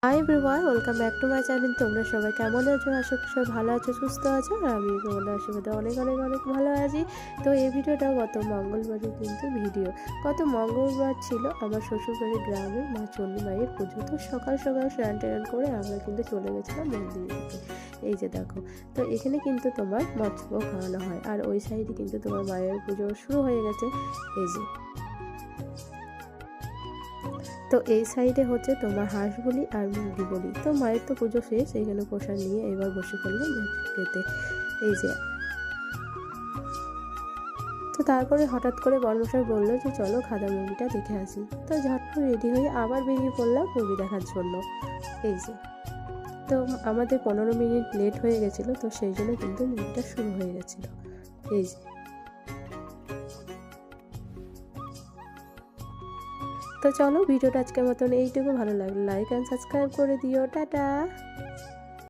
Hi everyone, welcome back to my channel. তোমরা সবাই কেমন আছো? আশা করি সবাই ভালো আছো, সুস্থ আছো। আর আমি তোমাদের আশীর্বাদে অনেক অনেক অনেক ভালো আছি। তো এই ভিডিওটা গত মঙ্গলবারের কিন্তু ভিডিও। গত মঙ্গলবার ছিল আমার শ্বশুরবাড়ির গ্রামে মা চণ্ডী মায়ের পুজো। তো সকাল সকাল স্নান টান করে আমরা কিন্তু চলে গেছিলাম মন্দিরে দিকে। এই যে দেখো, তো এখানে কিন্তু তোমার মৎস্য খাওয়ানো হয়, আর ওই সাইডে কিন্তু তোমার মায়ের পুজো শুরু হয়ে গেছে। এই যে, তো এই সাইডে হচ্ছে তোমার হাঁস বলি আর মুরগি বলি। তো মায়ের তো পুজো শেষ, এখানে প্রসাদ নিয়ে এবার বসে পড়লাম খেতে। এই যে, তো তারপরে হঠাৎ করে বর্মশাই বললো যে চলো খাদা মুভিটা দেখে আসি। তো ঝটপট রেডি হয়ে আবার বেরিয়ে পড়লাম মুভি দেখার জন্য। এই যে, তো আমাদের 15 মিনিট লেট হয়ে গেছিলো, তো সেই জন্য কিন্তু মুভিটা শুরু হয়ে গেছিলো। এই যে, তো চলো ভিডিওটা আজকের মতন এইটুকু। ভালো লাগলে লাইক অ্যান্ড সাবস্ক্রাইব করে দিও। টাটা।